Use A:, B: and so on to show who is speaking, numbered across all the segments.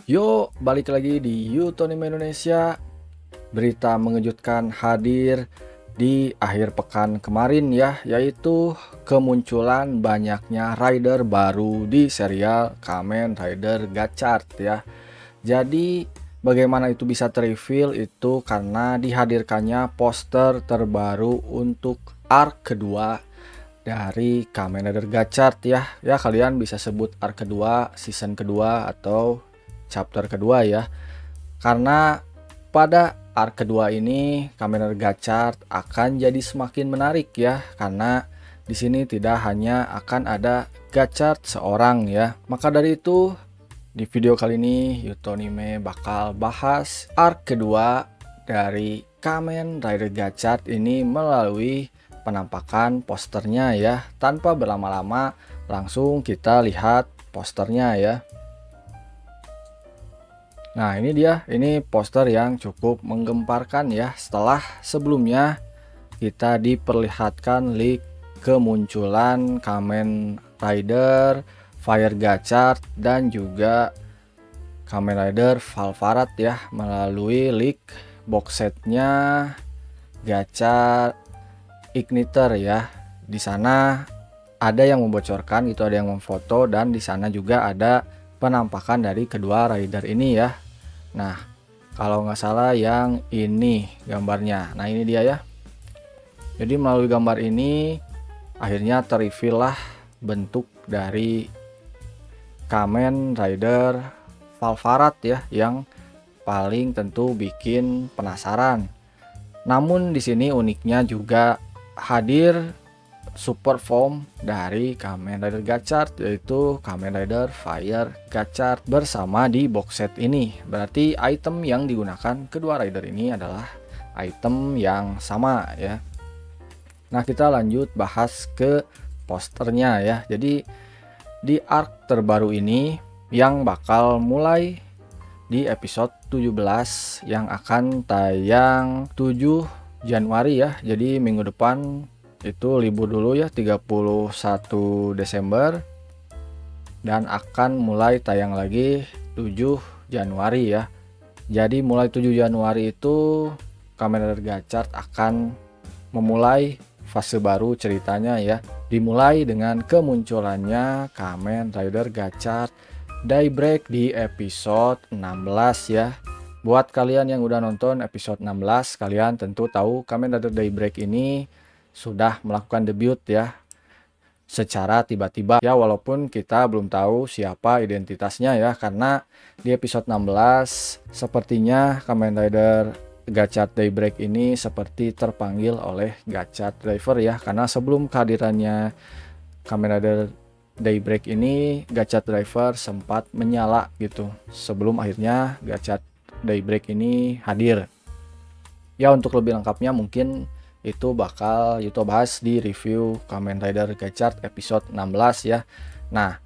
A: Yuk, balik lagi di Yutonime Indonesia. Berita mengejutkan hadir di akhir pekan kemarin ya, yaitu kemunculan banyaknya rider baru di serial Kamen Rider Gachard ya. Jadi bagaimana itu bisa terreveal itu karena dihadirkannya poster terbaru untuk arc kedua dari Kamen Rider Gachard ya. Ya kalian bisa sebut arc kedua, season kedua atau chapter kedua ya. Karena pada arc kedua ini Kamen Rider Gachard akan jadi semakin menarik ya, karena di sini tidak hanya akan ada Gachard seorang ya. Maka dari itu di video kali ini Yutonime bakal bahas arc kedua dari Kamen Rider Gachard ini melalui penampakan posternya ya. Tanpa berlama-lama langsung kita lihat posternya ya. Nah ini dia, ini poster yang cukup menggemparkan ya, setelah sebelumnya kita diperlihatkan leak kemunculan Kamen Rider Fire Gachard dan juga Kamen Rider Valvarat ya, melalui leak box setnya Gachard Igniter ya. Di sana ada yang membocorkan, itu ada yang memfoto, dan di sana juga ada penampakan dari kedua rider ini ya. Nah, kalau nggak salah yang ini gambarnya. Nah, ini dia ya. Jadi melalui gambar ini akhirnya terreveal lah bentuk dari Kamen Rider Valvarat ya, yang paling tentu bikin penasaran. Namun di sini uniknya juga hadir super form dari Kamen Rider Gachard, yaitu Kamen Rider Fire Gachard bersama di box set ini. Berarti item yang digunakan kedua rider ini adalah item yang sama ya. Nah, kita lanjut bahas ke posternya ya. Jadi di arc terbaru ini yang bakal mulai di episode 17 yang akan tayang 7 Januari ya. Jadi minggu depan itu libur dulu ya, 31 Desember, dan akan mulai tayang lagi 7 Januari ya. Jadi mulai 7 Januari itu Kamen Rider Gachard akan memulai fase baru ceritanya ya. Dimulai dengan kemunculannya Kamen Rider Gachard Daybreak di episode 16 ya. Buat kalian yang udah nonton episode 16, kalian tentu tahu Kamen Rider Daybreak ini sudah melakukan debut ya secara tiba-tiba ya, walaupun kita belum tahu siapa identitasnya ya, karena di episode 16 sepertinya Kamen Rider Gachard Daybreak ini seperti terpanggil oleh Gachard Driver ya, karena sebelum kehadirannya Kamen Rider Daybreak ini Gachard Driver sempat menyala gitu sebelum akhirnya Gachard Daybreak ini hadir ya. Untuk lebih lengkapnya mungkin itu bakal YouTube bahas di review Kamen Rider Gachard episode 16 ya. Nah,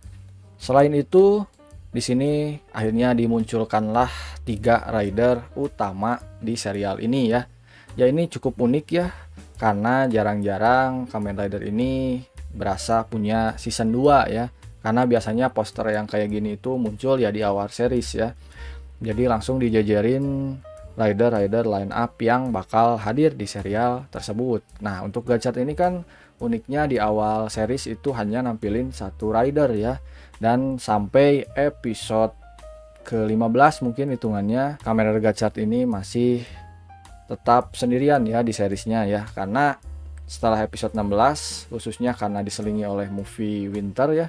A: selain itu di sini akhirnya dimunculkanlah 3 rider utama di serial ini ya. Ya ini cukup unik ya, karena jarang-jarang Kamen Rider ini berasa punya season 2 ya. Karena biasanya poster yang kayak gini itu muncul ya di awal series ya. Jadi langsung dijajarin rider-rider line up yang bakal hadir di serial tersebut. Nah, untuk Gachard ini kan uniknya di awal series itu hanya nampilin satu rider ya. Dan sampai episode ke-15 mungkin hitungannya Kamen Rider Gachard ini masih tetap sendirian ya di seriesnya ya. Karena setelah episode 16, khususnya karena diselingi oleh movie Winter ya,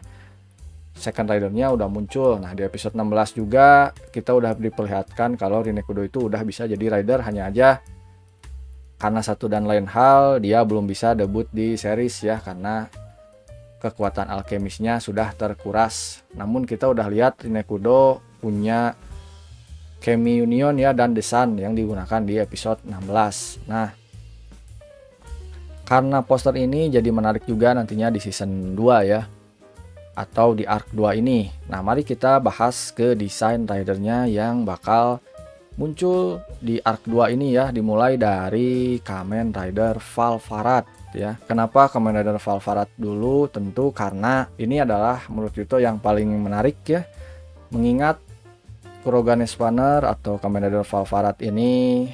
A: second ridernya udah muncul. Nah, di episode 16 juga kita udah diperlihatkan kalau Rinekudo itu udah bisa jadi rider, hanya aja karena satu dan lain hal dia belum bisa debut di series ya, karena kekuatan alkemisnya sudah terkuras. Namun kita udah lihat Rinekudo punya Chemi Union ya dan The Sun yang digunakan di episode 16. Nah, karena poster ini jadi menarik juga nantinya di season 2 ya, atau di arc 2 ini. Nah, mari kita bahas ke desain ridernya yang bakal muncul di arc 2 ini ya, dimulai dari Kamen Rider Valvarat ya. Kenapa Kamen Rider Valvarat dulu? Tentu karena ini adalah menurut Yuto yang paling menarik ya, mengingat Kurogane Spanner atau Kamen Rider Valvarat ini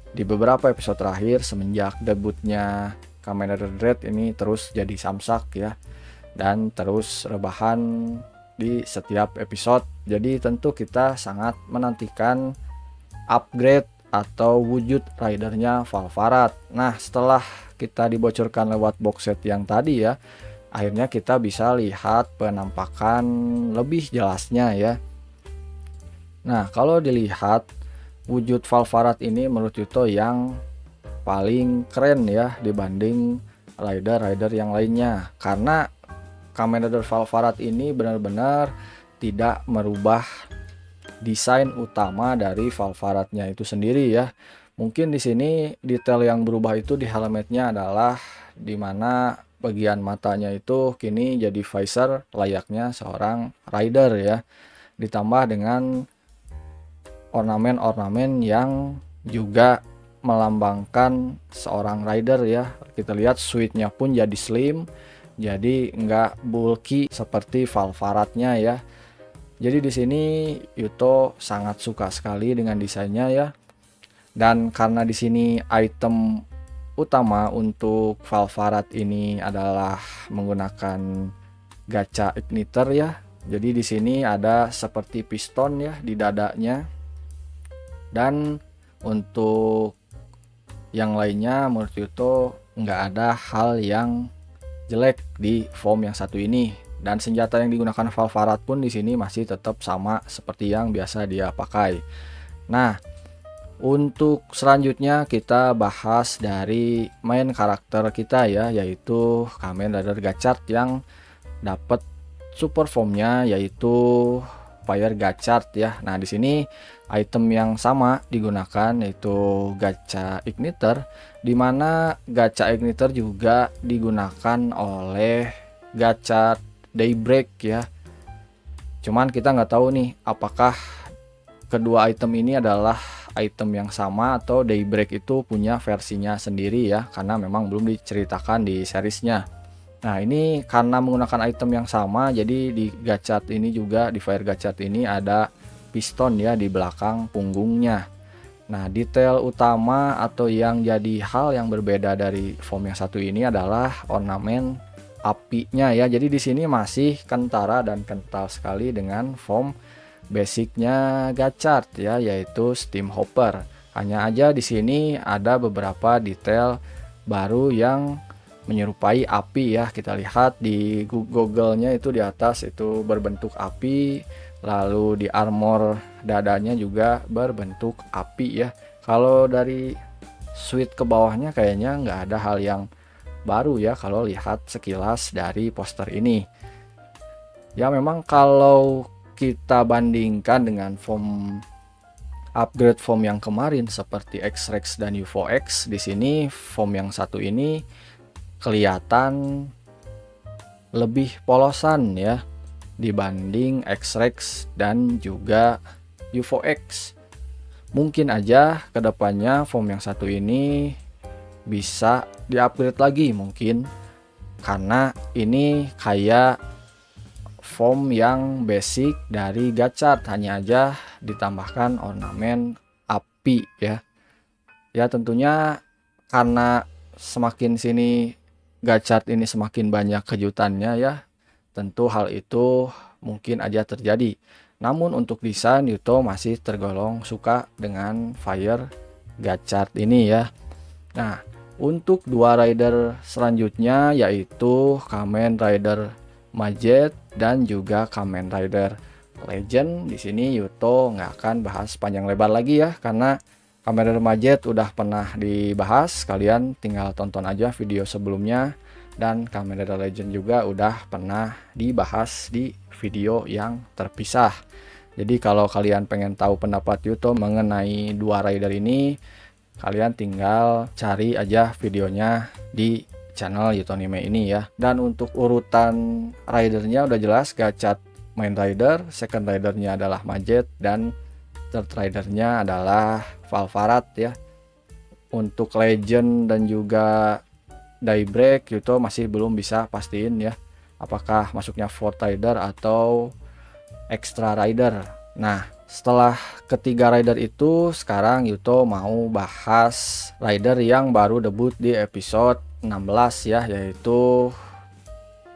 A: di beberapa episode terakhir semenjak debutnya Kamen Rider Dread ini terus jadi samsak ya, dan terus rebahan di setiap episode. Jadi tentu kita sangat menantikan upgrade atau wujud ridernya Valvarat. Nah, setelah kita dibocorkan lewat box set yang tadi ya, akhirnya kita bisa lihat penampakan lebih jelasnya ya. Nah, kalau dilihat wujud Valvarat ini menurut Yuto yang paling keren ya dibanding rider-rider yang lainnya, karena Kamen Rider Valvarat ini benar-benar tidak merubah desain utama dari Valvaratnya itu sendiri ya. Mungkin di sini detail yang berubah itu di helmetnya adalah dimana bagian matanya itu kini jadi visor layaknya seorang rider ya, ditambah dengan ornamen-ornamen yang juga melambangkan seorang rider ya. Kita lihat suitnya pun jadi slim, jadi nggak bulky seperti Valvaratnya ya. Jadi di sini Yuto sangat suka sekali dengan desainnya ya. Dan karena di sini item utama untuk Valvarat ini adalah menggunakan gacha igniter ya. Jadi di sini ada seperti piston ya di dadanya. Dan untuk yang lainnya menurut Yuto nggak ada hal yang jelek di form yang satu ini. Dan senjata yang digunakan Valvarat pun di sini masih tetap sama seperti yang biasa dia pakai. Nah, untuk selanjutnya kita bahas dari main karakter kita ya, yaitu Kamen Rider Gachard yang dapat super formnya yaitu Fire Gachard ya. Nah, di sini item yang sama digunakan yaitu gacha igniter, dimana gacha igniter juga digunakan oleh Gachard Daybreak ya. Cuman kita nggak tahu nih apakah kedua item ini adalah item yang sama atau Daybreak itu punya versinya sendiri ya, karena memang belum diceritakan di seriesnya. Nah, ini karena menggunakan item yang sama, jadi di Gachard ini juga, di Fire Gachard ini ada piston ya di belakang punggungnya. Nah, detail utama atau yang jadi hal yang berbeda dari form yang satu ini adalah ornamen apinya ya. Jadi di sini masih kentara dan kental sekali dengan form basicnya Gachard ya, yaitu Steam Hopper. Hanya aja di sini ada beberapa detail baru yang menyerupai api ya. Kita lihat di Google-nya itu di atas itu berbentuk api, lalu di armor dadanya juga berbentuk api ya. Kalau dari suit ke bawahnya kayaknya nggak ada hal yang baru ya kalau lihat sekilas dari poster ini. Ya memang kalau kita bandingkan dengan form upgrade form yang kemarin seperti X-Rex dan UFO-X, di sini form yang satu ini kelihatan lebih polosan ya dibanding X-Rex dan juga UFO-X. Mungkin aja kedepannya form yang satu ini bisa di-upgrade lagi mungkin, karena ini kayak form yang basic dari Gachard, hanya aja ditambahkan ornamen api ya. Ya tentunya karena semakin sini Gachard ini semakin banyak kejutannya ya, tentu hal itu mungkin aja terjadi. Namun untuk desain Yuto masih tergolong suka dengan Fire Gachard ini ya. Nah, untuk dua rider selanjutnya yaitu Kamen Rider Majet dan juga Kamen Rider Legend. Di sini Yuto nggak akan bahas panjang lebar lagi ya, karena Kamen Rider Majet udah pernah dibahas, kalian tinggal tonton aja video sebelumnya. Dan Kamen Rider Legend juga udah pernah dibahas di video yang terpisah. Jadi kalau kalian pengen tahu pendapat Yuto mengenai dua rider ini, kalian tinggal cari aja videonya di channel Yuto Anime ini ya. Dan untuk urutan ridernya udah jelas, Gachard main rider, second ridernya adalah Majet, dan third ridernya adalah Valvarat ya. Untuk Legend dan juga Daybreak Yuto masih belum bisa pastiin ya apakah masuknya fourth rider atau extra rider. Nah, Setelah ketiga rider itu, sekarang Yuto mau bahas rider yang baru debut di episode 16 ya, yaitu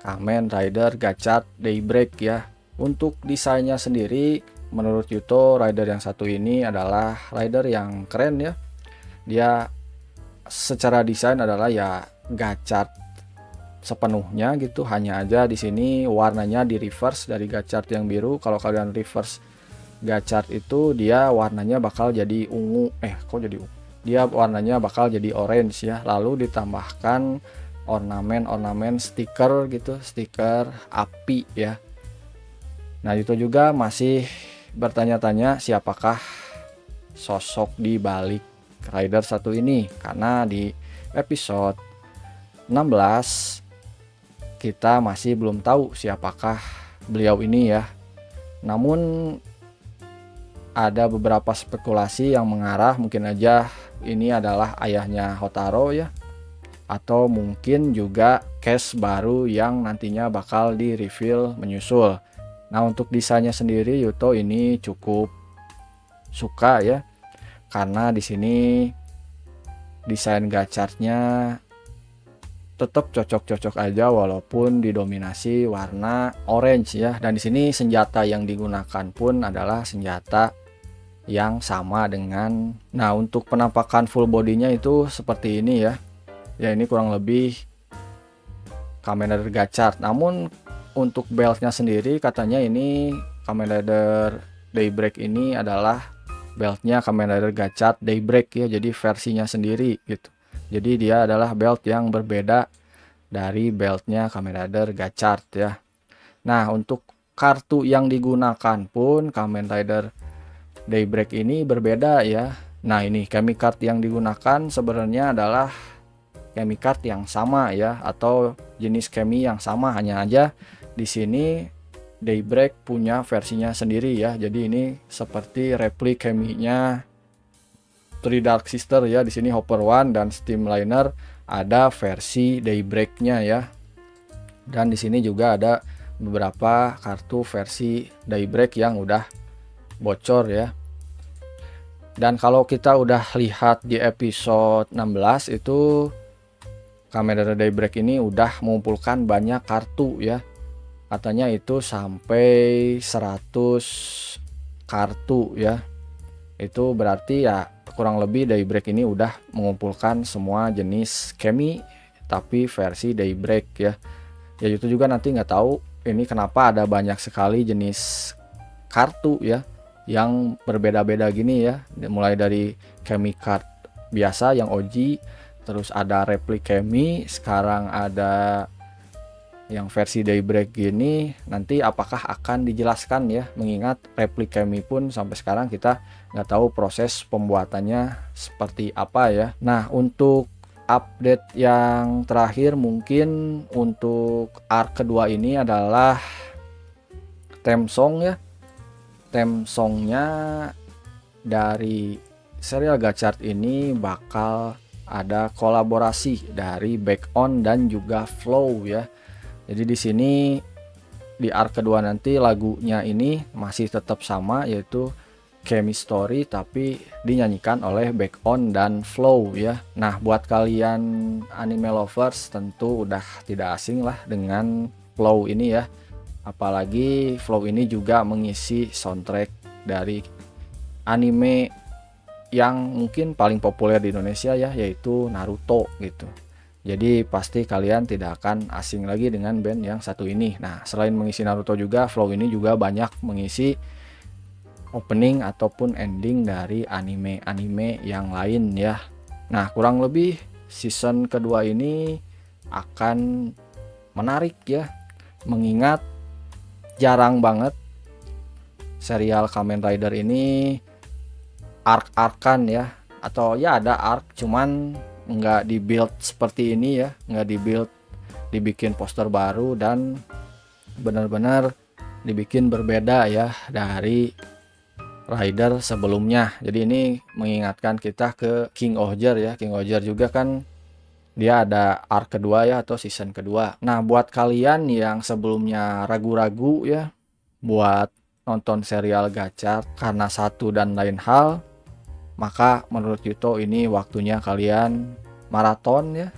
A: Kamen Rider Gachard Daybreak ya. Untuk desainnya sendiri, menurut Yuto, rider yang satu ini adalah rider yang keren ya. Dia secara desain adalah ya Gachard sepenuhnya gitu, hanya aja di sini warnanya di reverse dari Gachard yang biru. Kalau kalian reverse Gachard itu, dia warnanya bakal jadi ungu, kok jadi ungu, dia warnanya bakal jadi orange ya, lalu ditambahkan ornamen stiker gitu, stiker api ya. Nah itu juga masih bertanya-tanya siapakah sosok di balik rider satu ini, karena di episode 16 kita masih belum tahu siapakah beliau ini ya. Namun ada beberapa spekulasi yang mengarah mungkin aja ini adalah ayahnya Hotaro ya, atau mungkin juga case baru yang nantinya bakal di reveal menyusul. Nah untuk desainnya sendiri Yuto ini cukup suka ya, karena di sini desain gachardnya tetap cocok-cocok aja walaupun didominasi warna orange ya. Dan di sini senjata yang digunakan pun adalah senjata yang sama dengan, nah untuk penampakan full bodinya itu seperti ini ya. Ya ini kurang lebih Kamen Rider Gachard. Namun untuk beltnya sendiri katanya ini Kamen Rider Daybreak ini adalah beltnya Kamen Rider Gachard Daybreak ya, jadi versinya sendiri gitu. Jadi dia adalah belt yang berbeda dari beltnya Kamen Rider Gachard ya. Nah untuk kartu yang digunakan pun Kamen Rider Daybreak ini berbeda ya. Nah ini Kemi card yang digunakan sebenarnya adalah Kemi card yang sama ya, atau jenis Kemi yang sama, hanya aja di sini Daybreak punya versinya sendiri ya. Jadi ini seperti replik Kemi-nya Three Dark Sister ya. Di sini Hopper One dan Steamliner ada versi Daybreak-nya ya. Dan di sini juga ada beberapa kartu versi Daybreak yang udah bocor ya. Dan kalau kita udah lihat di episode 16 itu Kamen Rider Daybreak ini udah mengumpulkan banyak kartu ya. Katanya itu sampai 100 kartu ya. Itu berarti ya kurang lebih Daybreak ini udah mengumpulkan semua jenis Kemi tapi versi Daybreak ya. Ya itu juga nanti nggak tahu ini kenapa ada banyak sekali jenis kartu ya yang berbeda-beda gini ya, mulai dari Kemi card biasa yang OG, terus ada replik Kemi, sekarang ada yang versi Daybreak gini. Nanti apakah akan dijelaskan ya, mengingat replik Kemi pun sampai sekarang kita nggak tahu proses pembuatannya seperti apa ya. Nah untuk update yang terakhir mungkin untuk arc kedua ini adalah theme song ya. Theme songnya dari serial Gachard ini bakal ada kolaborasi dari Back On dan juga Flow ya. Jadi di sini di arc kedua nanti lagunya ini masih tetap sama, yaitu Kemi Story, tapi dinyanyikan oleh Back On dan Flow ya. Nah buat kalian anime lovers tentu udah tidak asing lah dengan Flow ini ya. Apalagi Flow ini juga mengisi soundtrack dari anime yang mungkin paling populer di Indonesia ya, yaitu Naruto gitu. Jadi pasti kalian tidak akan asing lagi dengan band yang satu ini. Nah selain mengisi Naruto juga, Flow ini juga banyak mengisi opening ataupun ending dari anime-anime yang lain ya. Nah kurang lebih season kedua ini akan menarik ya, mengingat jarang banget serial Kamen Rider ini arc-arcan ya, atau ya ada arc cuman nggak dibuild seperti ini ya, nggak dibuild dibikin poster baru dan benar-benar dibikin berbeda ya dari rider sebelumnya. Jadi ini mengingatkan kita ke King Ohger ya. King Ohger juga kan dia ada arc kedua ya, atau season kedua. Nah buat kalian yang sebelumnya ragu-ragu ya buat nonton serial gacha karena satu dan lain hal, maka menurut Yuto ini waktunya kalian maraton ya.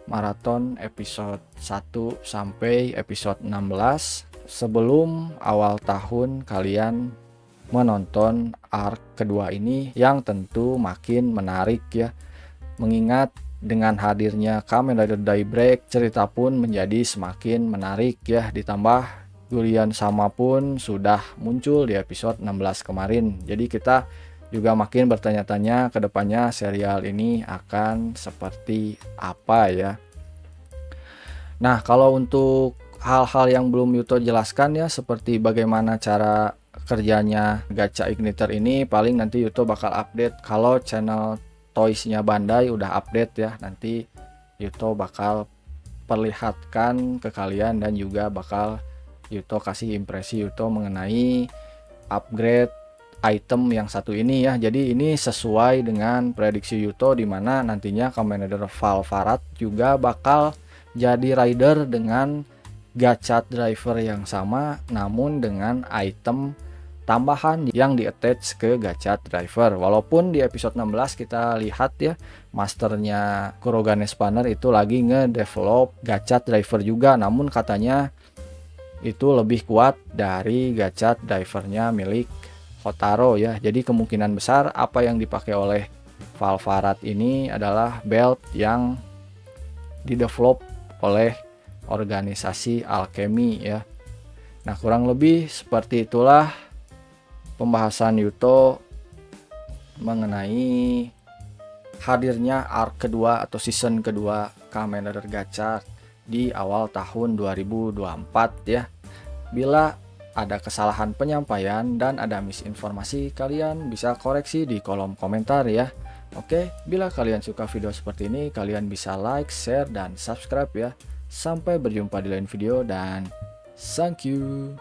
A: Maraton episode 1 sampai episode 16 sebelum awal tahun kalian menonton arc kedua ini yang tentu makin menarik ya. Mengingat dengan hadirnya Kamen Rider Daybreak, cerita pun menjadi semakin menarik ya, ditambah Julian Sama pun sudah muncul di episode 16 kemarin. Jadi kita juga makin bertanya-tanya ke depannya serial ini akan seperti apa ya. Nah, kalau untuk hal-hal yang belum Yuto jelaskan ya, seperti bagaimana cara kerjanya gacha igniter ini, paling nanti Yuto bakal update kalau channel toysnya Bandai udah update ya. Nanti Yuto bakal perlihatkan ke kalian dan juga bakal Yuto kasih impresi Yuto mengenai upgrade item yang satu ini ya. Jadi ini sesuai dengan prediksi Yuto, dimana nantinya Kamen Rider Valvarat juga bakal jadi rider dengan gacha driver yang sama, namun dengan item tambahan yang di-attach ke gacha driver. Walaupun di episode 16 kita lihat ya, masternya Kurogane Spanner itu lagi nge-develop gacha driver juga, namun katanya itu lebih kuat dari gacha drivernya milik Hotaro ya. Jadi kemungkinan besar apa yang dipakai oleh Valvarat ini adalah belt yang didevelop oleh organisasi alchemy ya. Nah, kurang lebih seperti itulah pembahasan Yuto mengenai hadirnya arc kedua atau season kedua Kamen Rider Gacha di awal tahun 2024 ya. Bila ada kesalahan penyampaian dan ada misinformasi, kalian bisa koreksi di kolom komentar ya. Oke, bila kalian suka video seperti ini, kalian bisa like, share, dan subscribe ya. Sampai berjumpa di lain video dan thank you.